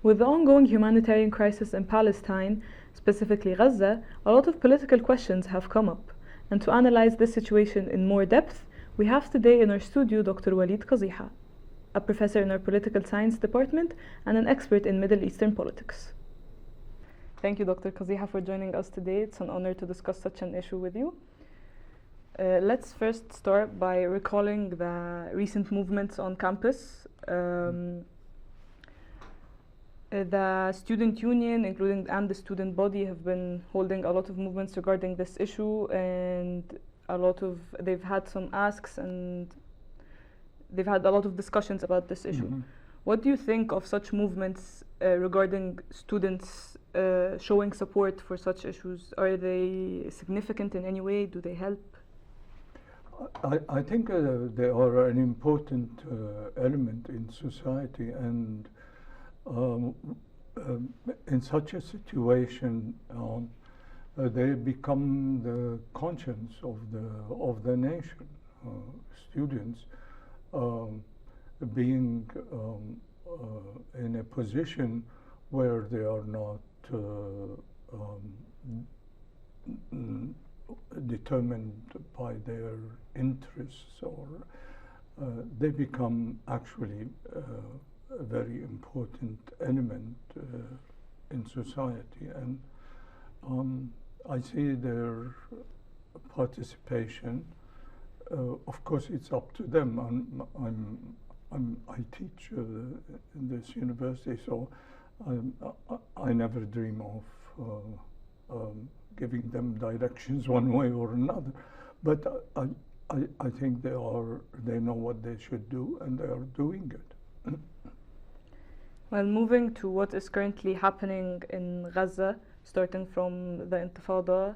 With the ongoing humanitarian crisis in Palestine, specifically Gaza, a lot of political questions have come up. And to analyze this situation in more depth, we have today in our studio Dr. Walid Kazziha, a professor in our political science department and an expert in Middle Eastern politics. Thank you, Dr. Kazziha, for joining us today. It's an honor to discuss such an issue with you. Let's first start by recalling the recent movements on campus. The student union, and the student body, have been holding a lot of movements regarding this issue, and they've had some asks and they've had a lot of discussions about this issue. Mm-hmm. What do you think of such movements regarding students showing support for such issues? Are they significant in any way? Do they help? I think they are an important element in society, and in such a situation, they become the conscience of the nation. Students being in a position where they are not determined by their interests, or they become actually a very important element in society, and I see their participation. Of course, it's up to them. I teach in this university, so I never dream of giving them directions one way or another. But I think they know what they should do, and they are doing it. Well, moving to what is currently happening in Gaza, starting from the Intifada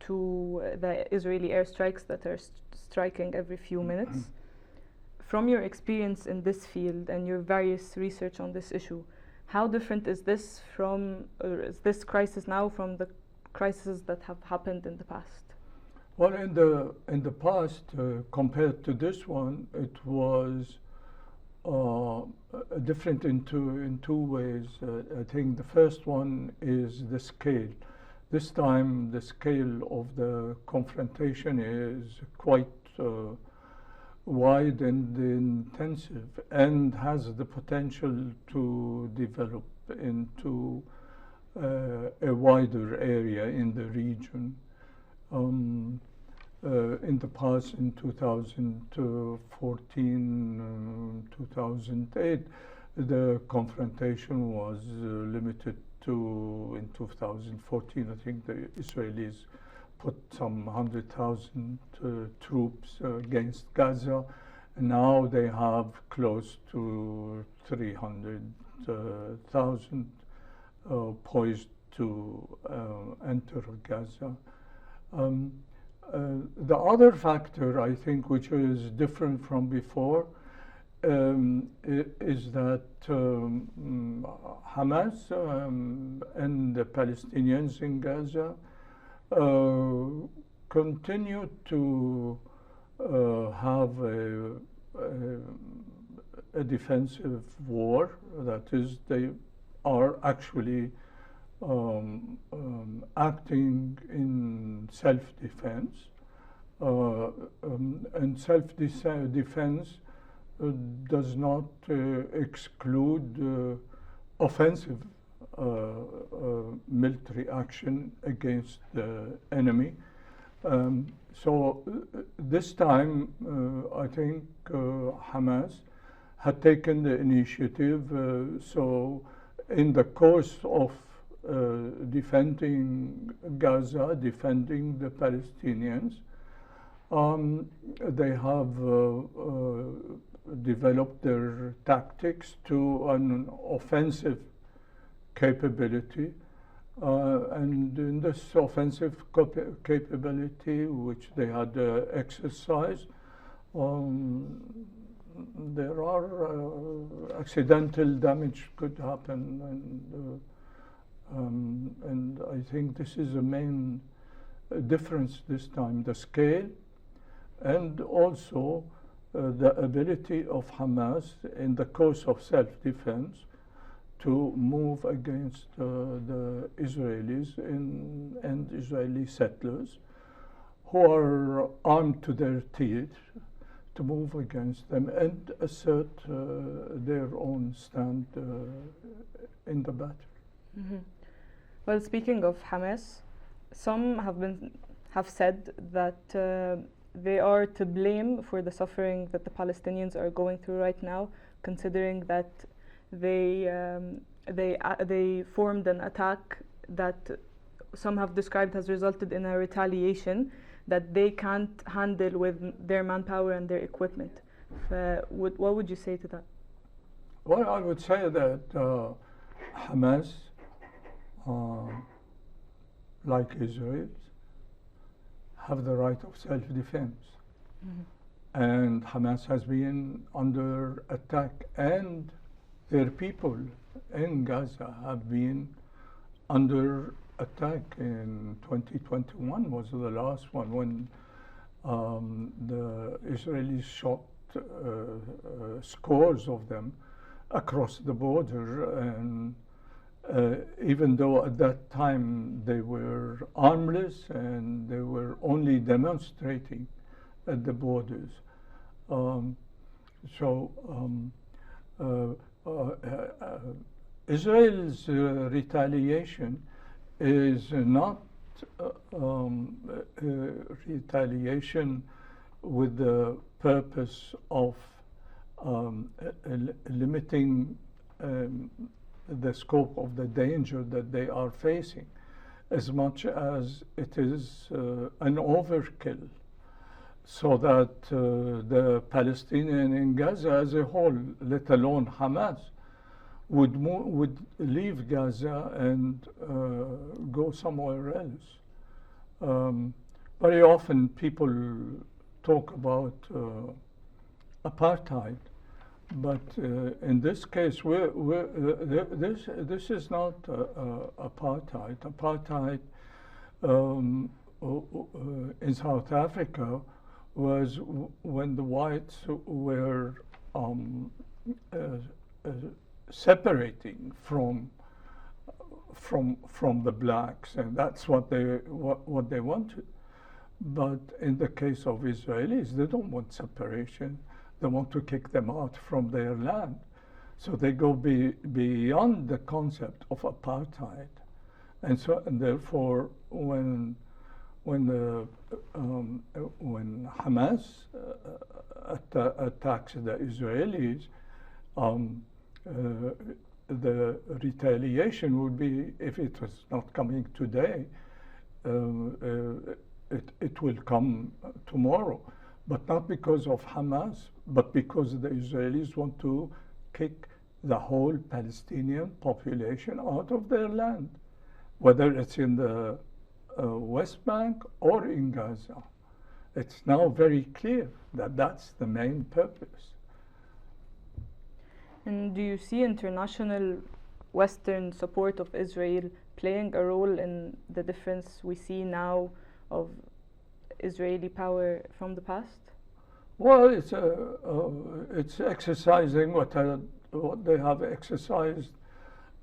to the Israeli airstrikes that are striking every few minutes. From your experience in this field and your various research on this issue, how different is this crisis now from the crises that have happened in the past? Well, in the past, compared to this one, it was different in two ways. I think the first one is the scale. This time, the scale of the confrontation is quite wide and intensive, and has the potential to develop into a wider area in the region. In the past, in 2014, 2008, the confrontation was limited to, in 2014, I think the Israelis put some 100,000 troops against Gaza. Now they have close to 300,000 poised to enter Gaza. The other factor, I think, which is different from before, is that Hamas and the Palestinians in Gaza continue to have a defensive war. That is, they are actually acting in self-defense, and self-defense does not exclude offensive military action against the enemy. So this time, I think Hamas had taken the initiative. So in the course of defending Gaza, defending the Palestinians, they have developed their tactics to an offensive capability. And in this offensive capability, which they had exercised, there are accidental damage could happen, and I think this is the main difference this time: the scale, and also the ability of Hamas, in the course of self-defense, to move against the Israelis and Israeli settlers who are armed to their teeth, to move against them and assert their own stand in the battle. Mm-hmm. Well, speaking of Hamas, some have said that they are to blame for the suffering that the Palestinians are going through right now, considering that they formed an attack that some have described has resulted in a retaliation that they can't handle with their manpower and their equipment. What would you say to that? Well, I would say that Hamas, like Israel, have the right of self-defense. Mm-hmm. And Hamas has been under attack, and their people in Gaza have been under attack. In 2021 was the last one when the Israelis shot scores of them across the border, and even though at that time they were armless and they were only demonstrating at the borders. Israel's retaliation is not retaliation with the purpose of limiting the scope of the danger that they are facing, as much as it is an overkill, so that the Palestinian in Gaza as a whole, let alone Hamas, would leave Gaza and go somewhere else. Very often people talk about apartheid, but in this case, this is not apartheid. Apartheid in South Africa was when the whites were separating from the blacks, and that's what they wanted. But in the case of Israelis, they don't want separation. They want to kick them out from their land. So they go beyond the concept of apartheid. And therefore, when Hamas attacks the Israelis, the retaliation would be, if it was not coming today, it will come tomorrow. But not because of Hamas, but because the Israelis want to kick the whole Palestinian population out of their land, whether it's in the West Bank or in Gaza. It's now very clear that that's the main purpose. And do you see international Western support of Israel playing a role in the difference we see now of Israeli power from the past? Well, it's exercising what they have exercised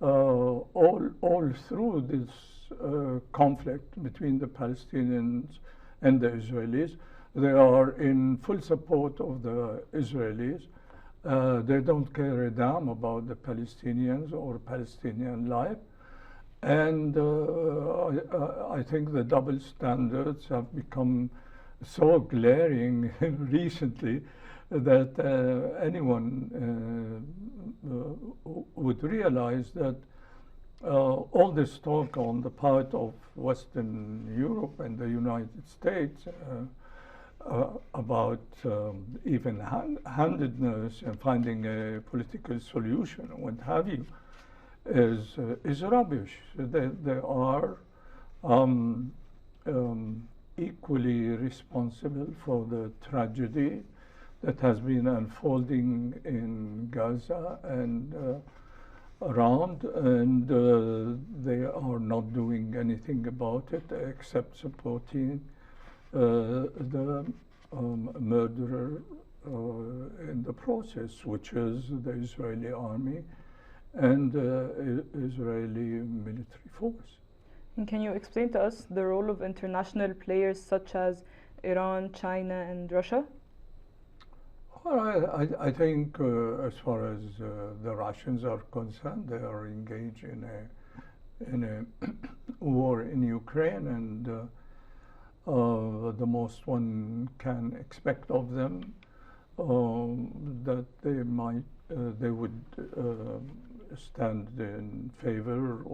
all through this conflict between the Palestinians and the Israelis. They are in full support of the Israelis. They don't care a damn about the Palestinians or Palestinian life. And I think the double standards have become so glaring recently that anyone would realize that all this talk on the part of Western Europe and the United States about even-handedness and finding a political solution and what have you is rubbish. They are equally responsible for the tragedy that has been unfolding in Gaza and around, and they are not doing anything about it except supporting the murderer in the process, which is the Israeli army and Israeli military force. And can you explain to us the role of international players such as Iran, China, and Russia? Well, I think as far as the Russians are concerned, they are engaged in a war in Ukraine, and the most one can expect of them that they would stand in favor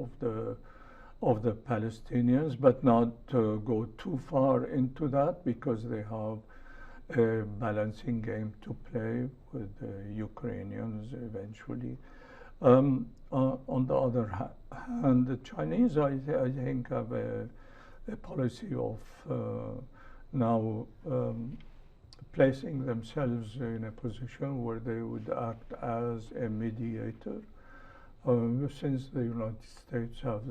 of the Palestinians, but not go too far into that, because they have a balancing game to play with the Ukrainians eventually. On the other hand, the Chinese, I think, have a policy of now placing themselves in a position where they would act as a mediator, since the United States have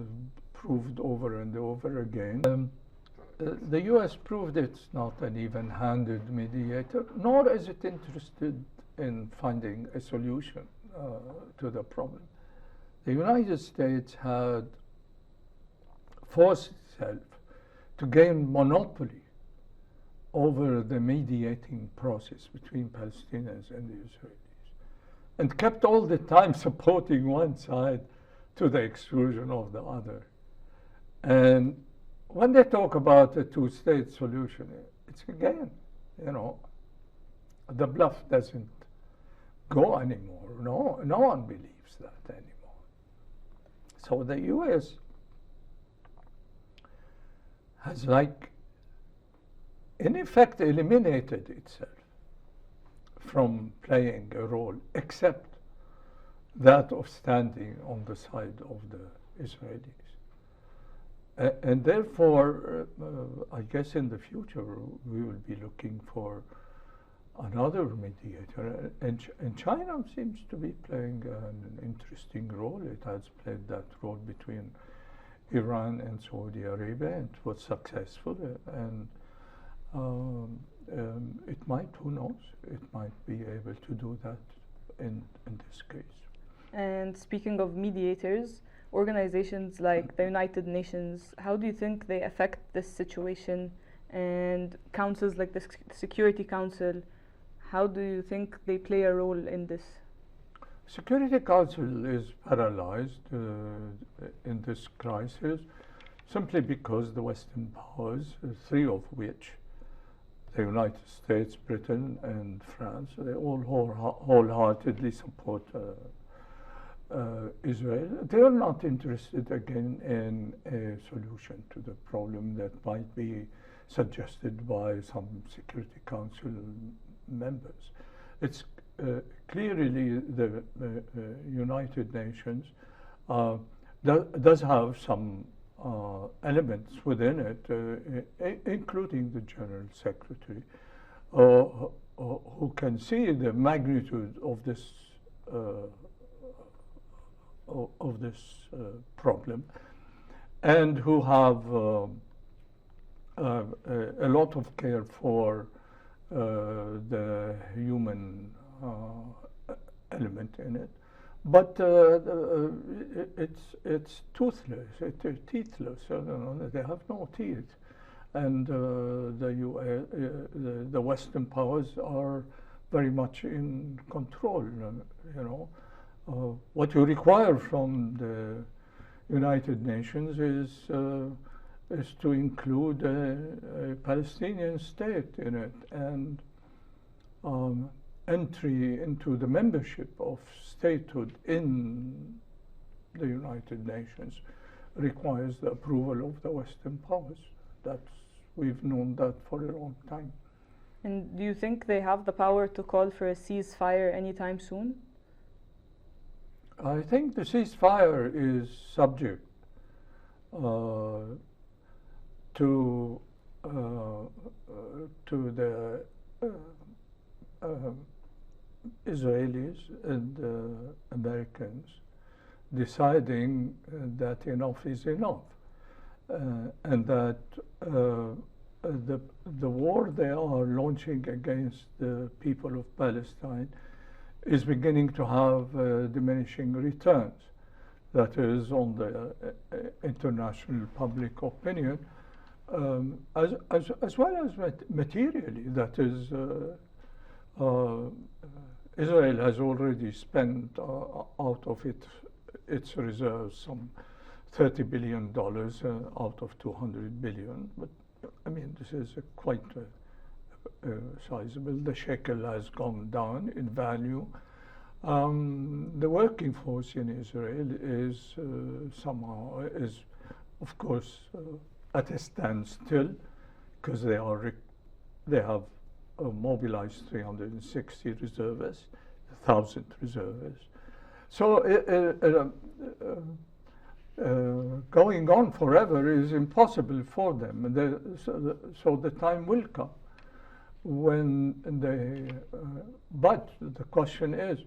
proved over and over again. The US proved it's not an even-handed mediator, nor is it interested in finding a solution to the problem. The United States had forced itself to gain monopoly over the mediating process between Palestinians and the Israelis, and kept all the time supporting one side to the exclusion of the other. And when they talk about a two-state solution, it's again, the bluff doesn't go anymore. No one believes that anymore. So the US has, in effect, eliminated itself from playing a role, except that of standing on the side of the Israelis. And therefore, I guess in the future, we will be looking for another mediator. And China seems to be playing an interesting role. It has played that role between Iran and Saudi Arabia, and it was successful. And it might, who knows, it might be able to do that in this case. And speaking of mediators, organizations like the United Nations, how do you think they affect this situation? And councils like the Security Council, how do you think they play a role in this? Security Council is paralyzed in this crisis simply because the Western powers, three of which, the United States, Britain, and France, they all wholeheartedly support Israel. They are not interested again in a solution to the problem that might be suggested by some Security Council members. It's clearly the United Nations does have some elements within it, including the General Secretary, who can see the magnitude of this problem, and who have a lot of care for the human element in it. But it's toothless, it's teethless. They have no teeth, and the Western powers are very much in control. What you require from the United Nations is to include a Palestinian state in it, and entry into the membership of statehood in the United Nations requires the approval of the Western powers. We've known that for a long time. And do you think they have the power to call for a ceasefire anytime soon? I think the ceasefire is subject to the Israelis and Americans deciding that enough is enough, and that the war they are launching against the people of Palestine is beginning to have diminishing returns. That is, on the international public opinion, as well as materially. That is, Israel has already spent out of its reserves some $30 billion out of 200 billion. But I mean, this is quite sizable. The shekel has gone down in value. The working force in Israel is of course, at a standstill, because they have mobilized 360 reservists, 1,000 reservists. So going on forever is impossible for them. So the time will come when they. But the question is,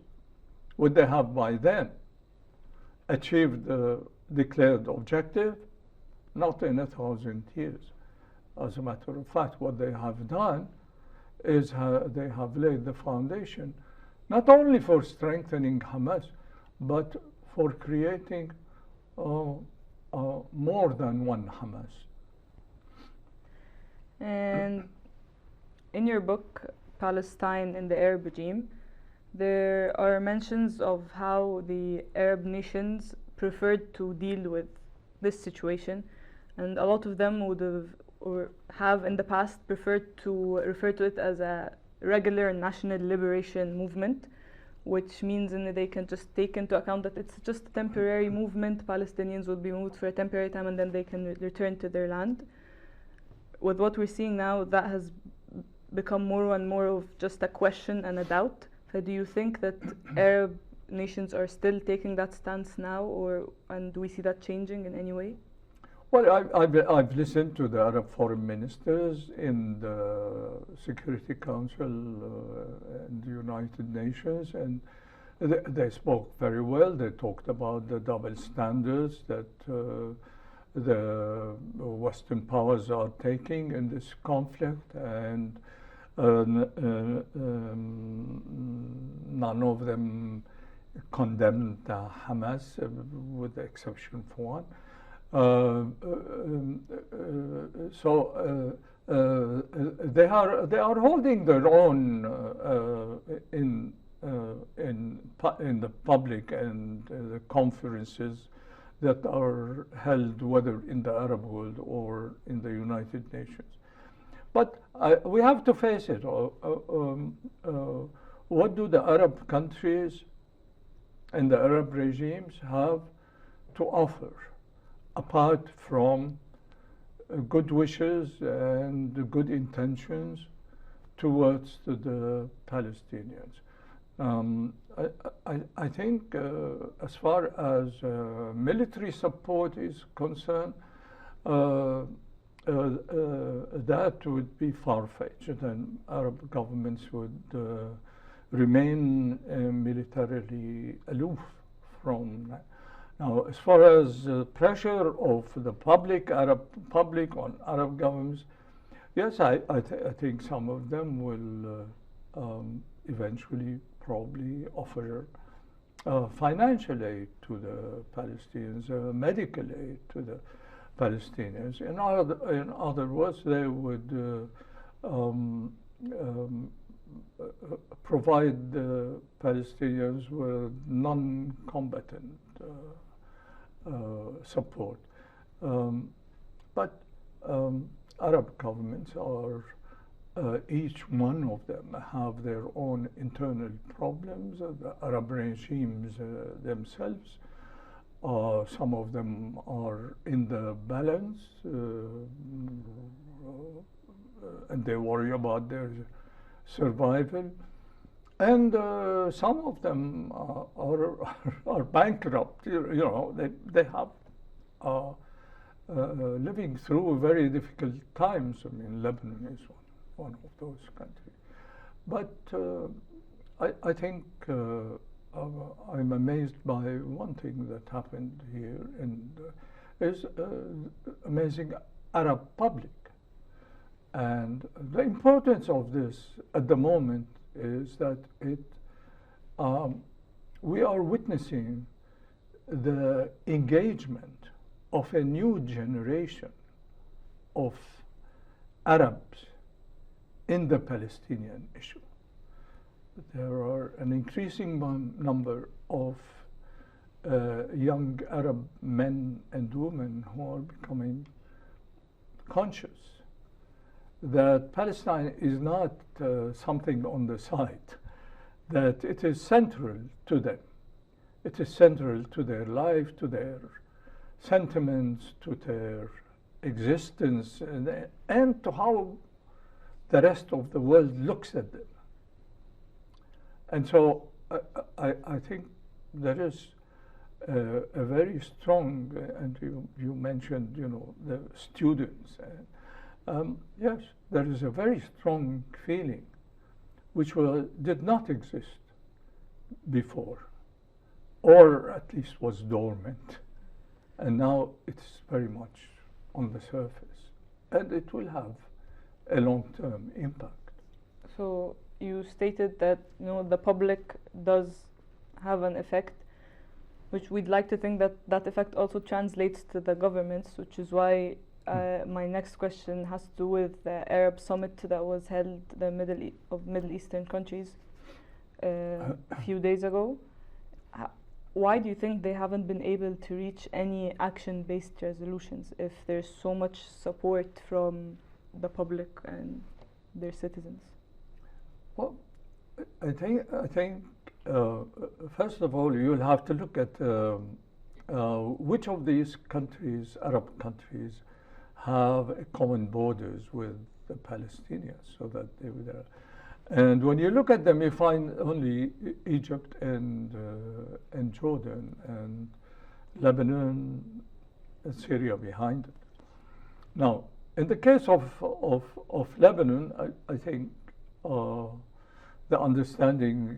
would they have by then achieved the declared objective? Not in 1,000 years. As a matter of fact, what they have done is they have laid the foundation not only for strengthening Hamas, but for creating more than one Hamas. And in your book, Palestine in the Arab Regime, there are mentions of how the Arab nations preferred to deal with this situation, and a lot of them would have or have in the past preferred to refer to it as a regular national liberation movement, which means that they can just take into account that it's just a temporary movement. Palestinians will be moved for a temporary time and then they can return to their land. With what we're seeing now, that has become more and more of just a question and a doubt. So do you think that Arab nations are still taking that stance now, and do we see that changing in any way? Well, I've listened to the Arab foreign ministers in the Security Council in the United Nations, and they spoke very well. They talked about the double standards that the Western powers are taking in this conflict, and none of them condemned Hamas, with the exception for one. So they are holding their own in the public and the conferences that are held, whether in the Arab world or in the United Nations. But we have to face it. What do the Arab countries and the Arab regimes have to offer, apart from good wishes and good intentions towards the Palestinians? I think as far as military support is concerned, that would be far-fetched, and Arab governments would remain militarily aloof from that. Now, as far as pressure of the Arab public on Arab governments, yes, I think some of them will eventually probably offer financial aid to the Palestinians, medical aid to the Palestinians. In other words, they would provide the Palestinians with non-combatant support. But Arab governments are, each one of them have their own internal problems. The Arab regimes themselves, some of them are in the balance, and they worry about their survival. And some of them are bankrupt. You know, they have living through very difficult times. I mean, Lebanon is one of those countries. But I think I'm amazed by one thing that happened here, and is amazing Arab public. And the importance of this at the moment is that it we are witnessing the engagement of a new generation of Arabs in the Palestinian issue. There are an increasing number of young Arab men and women who are becoming conscious that Palestine is not something on the side, that it is central to them. It is central to their life, to their sentiments, to their existence, and to how the rest of the world looks at them. And so I think there is a very strong, and you mentioned, the students. Yes, there is a very strong feeling which did not exist before, or at least was dormant. And now it's very much on the surface. And it will have a long-term impact. So you stated that the public does have an effect, which we'd like to think that that effect also translates to the governments, which is why my next question has to do with the Arab summit that was held the Middle Eastern countries a few days ago. Why do you think they haven't been able to reach any action-based resolutions if there's so much support from the public and their citizens? Well, I think first of all, you'll have to look at which of these countries, Arab countries, have common borders with the Palestinians, so that they were there. And when you look at them, you find only Egypt and Jordan and Lebanon and Syria behind it. Now, in the case of Lebanon, I think the understanding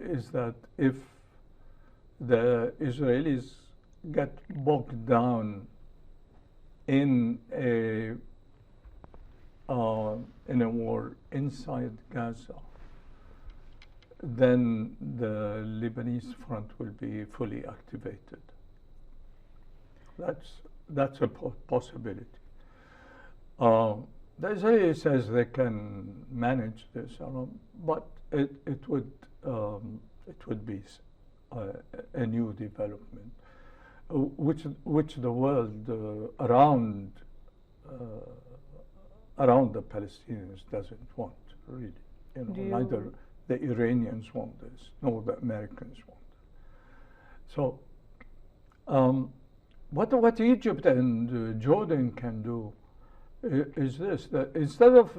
is that if the Israelis get bogged down in a war inside Gaza, then the Lebanese front will be fully activated. That's a possibility. The Israeli says they can manage this, but it would be a new development, which the world around the Palestinians doesn't want, really. Neither the Iranians want this, nor the Americans want it. So, what Egypt and Jordan can do is this: that instead of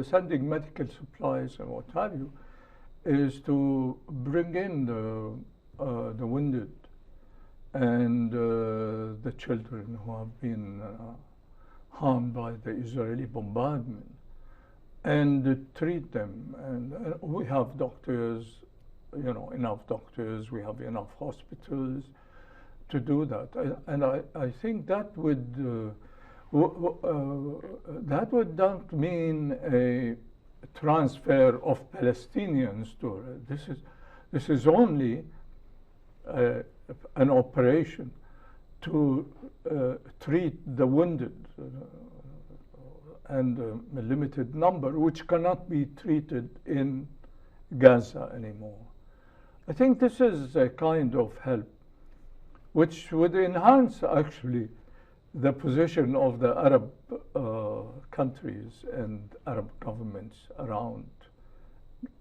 sending medical supplies and what have you, is to bring in the wounded and the children who have been harmed by the Israeli bombardment, and treat them. And we have doctors, enough doctors. We have enough hospitals to do that. And I think that would not mean a transfer of Palestinians to this is only an operation to treat the wounded and a limited number, which cannot be treated in Gaza anymore. I think this is a kind of help which would enhance actually the position of the Arab countries and Arab governments around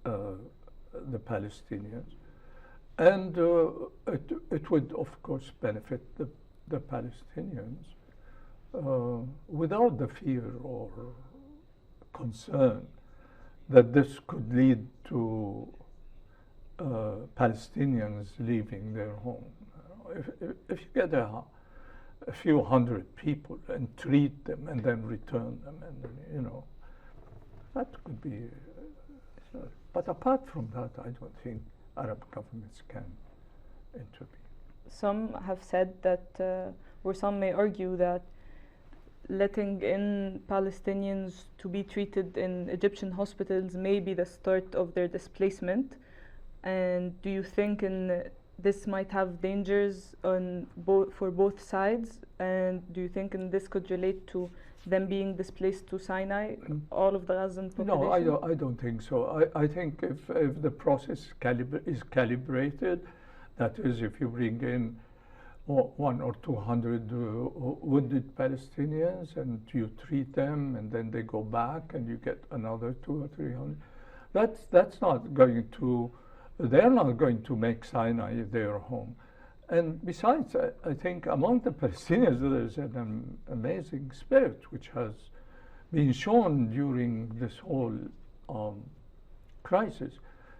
the Palestinians. And it would, of course, benefit the Palestinians without the fear or concern that this could lead to Palestinians leaving their home. If you get a few hundred people and treat them and then return them, and that could be. But apart from that, I don't think Arab governments can intervene. Some have said that, or some may argue that letting in Palestinians to be treated in Egyptian hospitals may be the start of their displacement, And do you think this might have dangers for both sides? And do you think this could relate to them being displaced to Sinai, all of the Gazan population? No, I don't think so. I think if the process is calibrated, that is, if you bring in 100 or 200 wounded Palestinians and you treat them, and then they go back and you get another 200 or 300, that's not going to. They're not going to make Sinai their home. And besides, I think among the Palestinians there's an amazing spirit which has been shown during this whole crisis.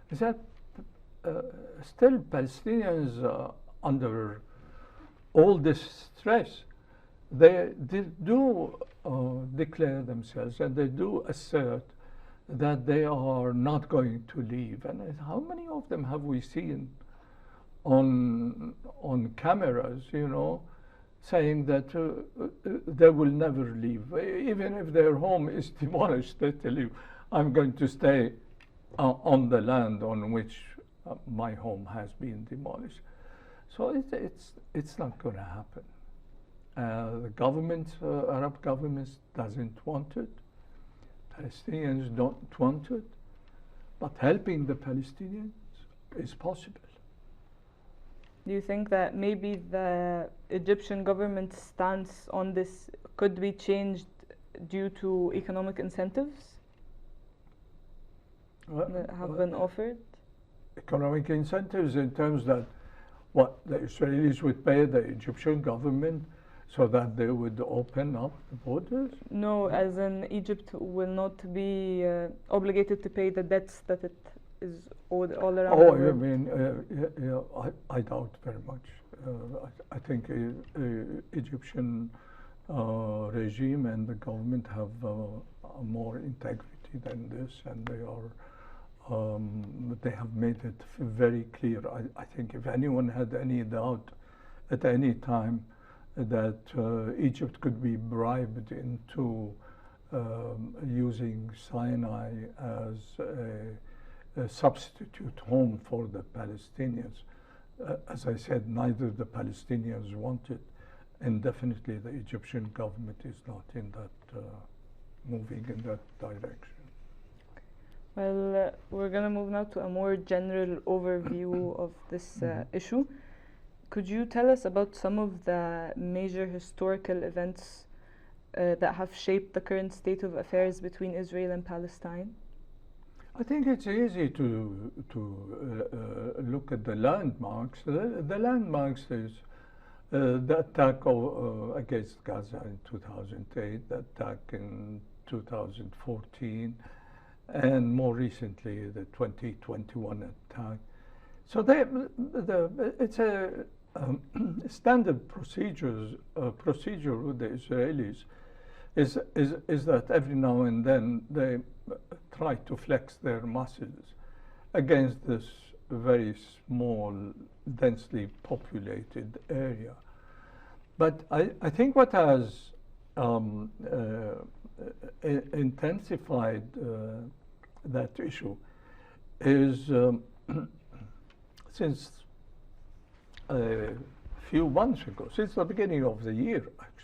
Is that still Palestinians under all this stress, they do declare themselves, and they do assert that they are not going to leave. And how many of them have we seen on cameras, saying that they will never leave, even if their home is demolished? They tell you, I'm going to stay on the land on which my home has been demolished. So it's not going to happen. The government, Arab governments, doesn't want it. Palestinians don't want it, but helping the Palestinians is possible. Do you think that maybe the Egyptian government stance on this could be changed due to economic incentives that have been offered? Economic incentives in terms that what the Israelis would pay the Egyptian government so that they would open up the borders? No, as in Egypt will not be obligated to pay the debts that it is owed all around the world. You mean, I doubt very much. I think Egyptian regime and the government have more integrity than this, and they have made it very clear. I think if anyone had any doubt at any time that Egypt could be bribed into using Sinai as a substitute home for the Palestinians, as I said, neither the Palestinians want it, and definitely the Egyptian government is not in that moving in that direction. Well, we're going to move now to a more general overview of this issue. Could you tell us about some of the major historical events that have shaped the current state of affairs between Israel and Palestine? I think it's easy to look at the landmarks. The landmarks is the attack against Gaza in 2008, the attack in 2014, and more recently the 2021 attack. So it's a standard procedure with the Israelis is that every now and then they try to flex their muscles against this very small, densely populated area. But I think what has intensified that issue is since a few months ago, since the beginning of the year, actually,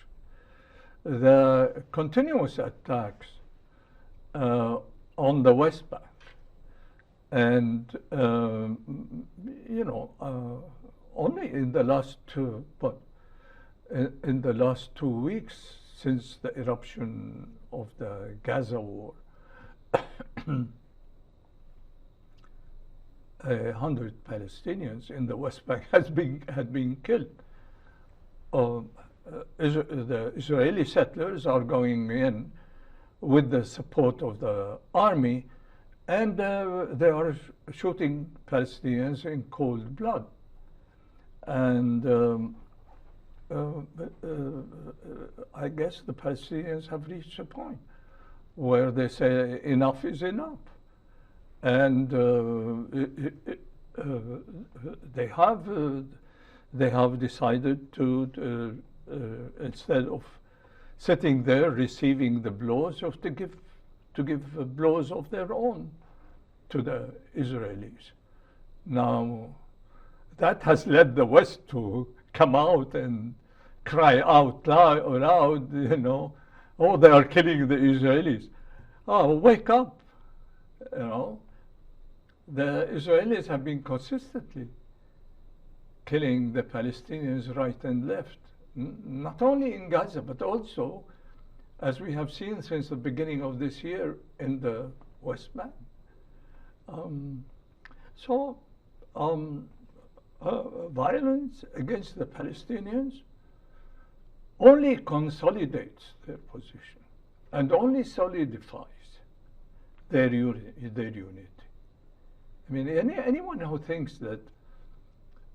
the continuous attacks on the West Bank, and only in the last in the last 2 weeks since the eruption of the Gaza war, 100 Palestinians in the West Bank had been killed. The Israeli settlers are going in with the support of the army, and they are shooting Palestinians in cold blood. And I guess the Palestinians have reached a point where they say enough is enough. And they have decided to instead of sitting there receiving the blows, to give blows of their own to the Israelis. Now, that has led the West to come out and cry out loud, you know, oh, they are killing the Israelis. Oh, wake up, you know. The Israelis have been consistently killing the Palestinians right and left, not only in Gaza, but also, as we have seen since the beginning of this year, in the West Bank. Violence against the Palestinians only consolidates their position and only solidifies their unity. I mean, anyone who thinks that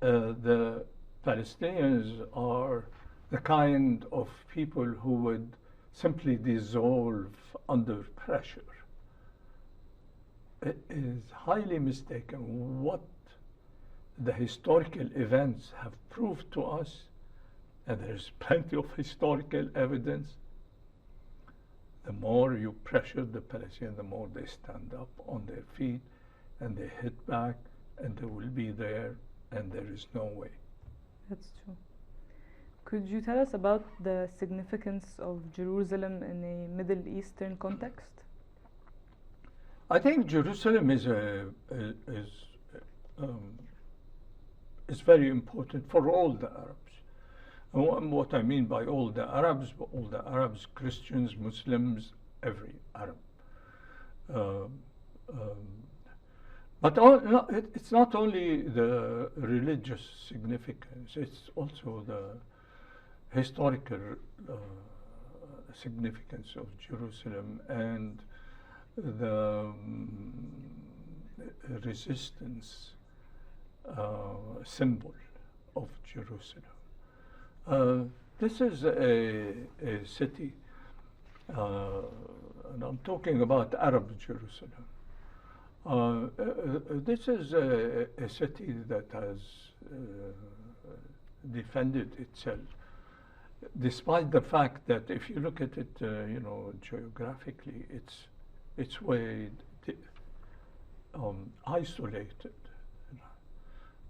the Palestinians are the kind of people who would simply dissolve under pressure is highly mistaken. What the historical events have proved to us, and there's plenty of historical evidence, the more you pressure the Palestinians, the more they stand up on their feet and they hit back, and they will be there, and there is no way. That's true. Could you tell us about the significance of Jerusalem in a Middle Eastern context? I think Jerusalem is very important for all the Arabs. And what I mean by all the Arabs, Christians, Muslims, every Arab. But it's not only the religious significance, it's also the historical significance of Jerusalem and the resistance symbol of Jerusalem. This is a city, and I'm talking about Arab Jerusalem. This is a city that has defended itself, despite the fact that if you look at it, geographically, it's way isolated.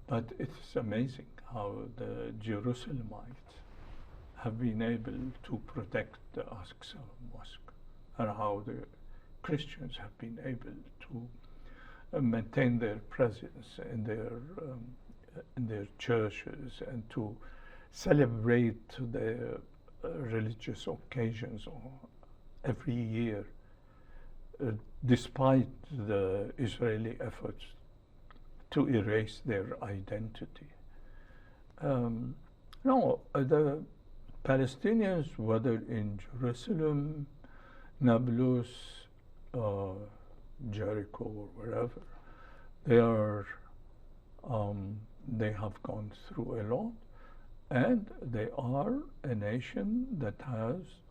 But it's amazing how the Jerusalemites have been able to protect the Al-Aqsa Mosque, and how the Christians have been able to maintain their presence in their churches and to celebrate their religious occasions every year, despite the Israeli efforts to erase their identity. The Palestinians, whether in Jerusalem, Nablus, Jericho, or wherever, they have gone through a lot, and they are a nation that has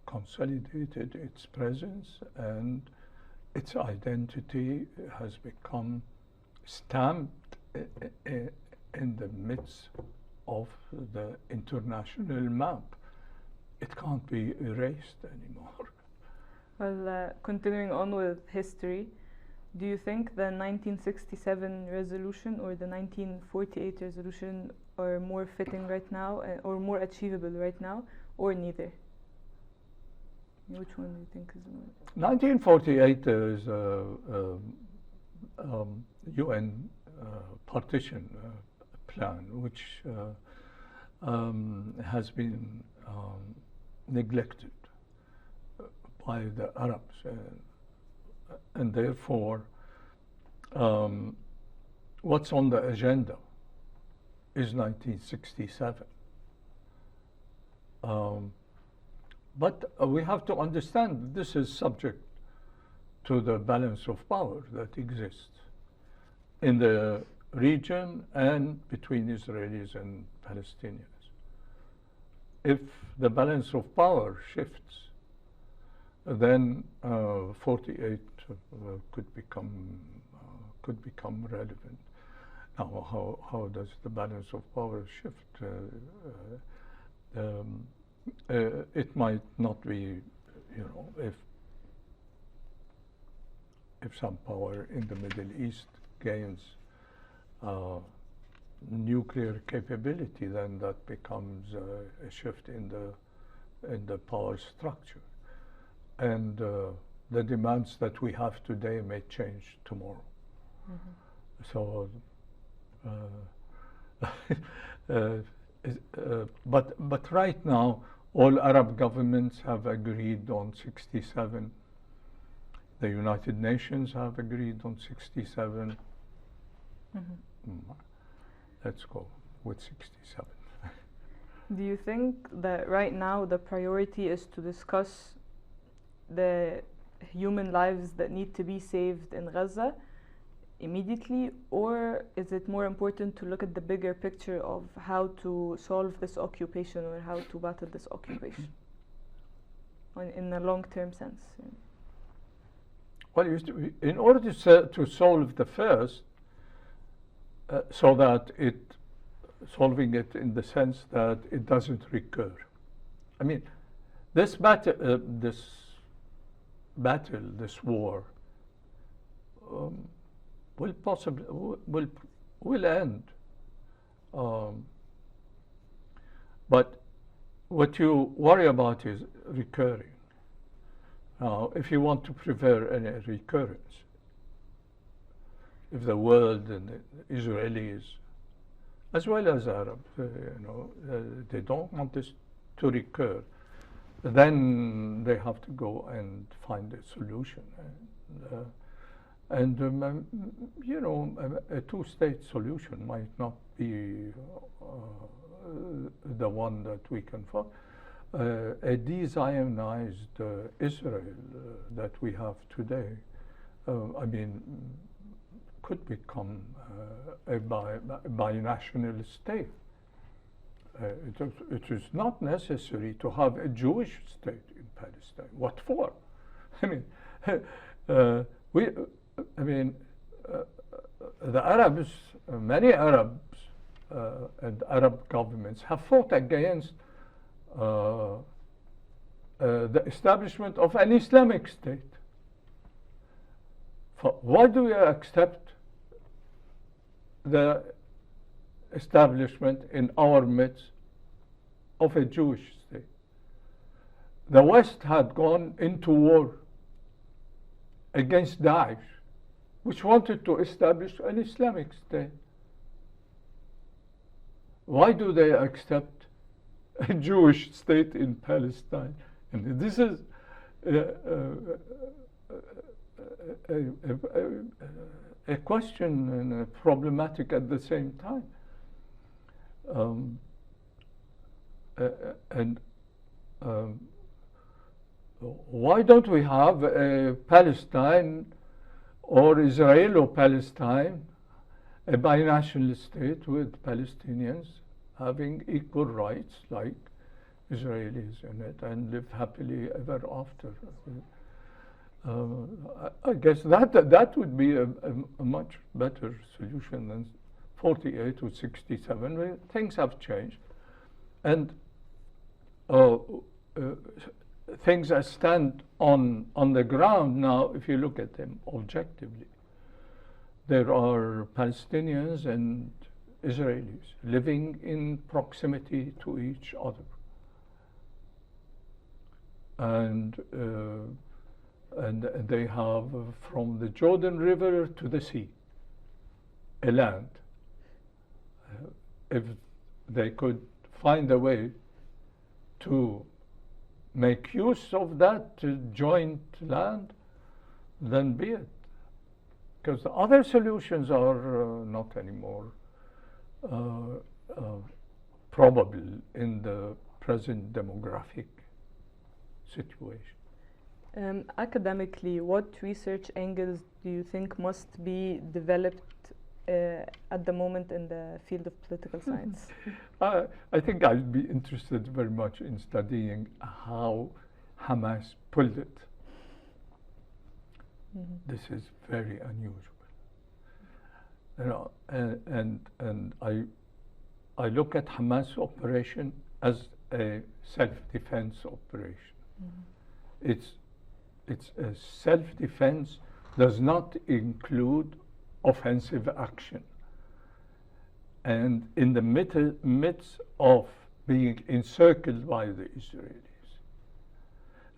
consolidated its presence, and its identity has become stamped in the midst of the international map. It can't be erased anymore. Well, continuing on with history, do you think the 1967 resolution or the 1948 resolution are more fitting right now, or more achievable right now, or neither? Which one do you think is more? 1948 is UN partition plan, which has been neglected by the Arabs, and therefore what's on the agenda is 1967. But we have to understand that this is subject to the balance of power that exists in the region and between Israelis and Palestinians. If the balance of power shifts, then 48 could become relevant. Now, how does the balance of power shift? It might not be, if some power in the Middle East gains nuclear capability, then that becomes a shift in the power structure, and the demands that we have today may change tomorrow. So, but right now, all Arab governments have agreed on 67. The United Nations have agreed on 67. Let's go with 67. Do you think that right now the priority is to discuss the human lives that need to be saved in Gaza immediately, or is it more important to look at the bigger picture of how to solve this occupation or how to battle this occupation in a long-term sense? Well, in order to solve the first, so that solving it in the sense that it doesn't recur. I mean, this battle, this war, will possibly will end. But what you worry about is recurring. Now, if you want to prevent any recurrence, if the world and the Israelis, as well as Arabs, they don't want this to recur, then they have to go and find a solution. And a two-state solution might not be the one that we can find. A de-Zionized Israel that we have today, could become a binational state. It is not necessary to have a Jewish state in Palestine. What for? The Arabs, many Arabs and Arab governments have fought against the establishment of an Islamic state. Why do we accept the establishment in our midst of a Jewish state? The West had gone into war against Daesh, which wanted to establish an Islamic state. Why do they accept a Jewish state in Palestine? And this is a question and a problematic at the same time. Why don't we have a Palestine or Israelo-Palestine, a binational state with Palestinians having equal rights like Israelis in it and live happily ever after? I guess that would be a much better solution than 48 to 67. Where things have changed, and things that stand on the ground now, if you look at them objectively, there are Palestinians and Israelis living in proximity to each other. And they have from the Jordan River to the sea a land. If they could find a way to make use of that joint land, then be it. Because the other solutions are not anymore probable in the present demographic situation. Academically, what research angles do you think must be developed at the moment in the field of political science? I think I'd be interested very much in studying how Hamas pulled it. This is very unusual. And I look at Hamas operation as a self-defense operation. It's a self-defense, does not include offensive action. and in the midst of being encircled by the Israelis,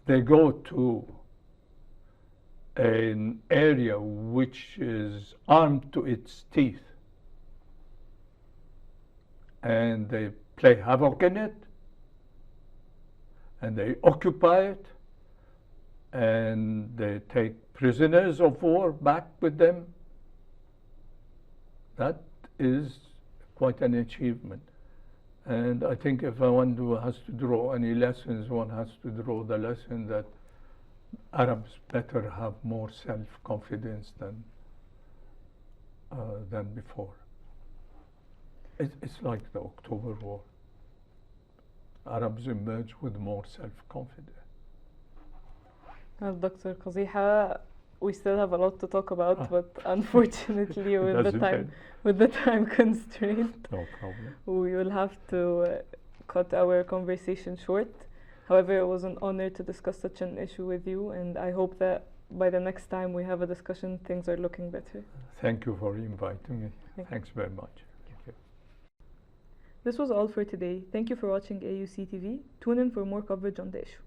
they go to an area which is armed to its teeth, and they play havoc in it, and they occupy it, and they take prisoners of war back with them. That is quite an achievement. And I think if one has to draw any lessons, one has to draw the lesson that Arabs better have more self-confidence than before. It's like the October War. Arabs emerge with more self-confidence. Dr. Kazziha, we still have a lot to talk about, but unfortunately with the time constraint, no problem. We will have to cut our conversation short. However, it was an honor to discuss such an issue with you, and I hope that by the next time we have a discussion, things are looking better. Thank you for inviting me. Thanks very much. Thank you. This was all for today. Thank you for watching AUCTV. Tune in for more coverage on the issue.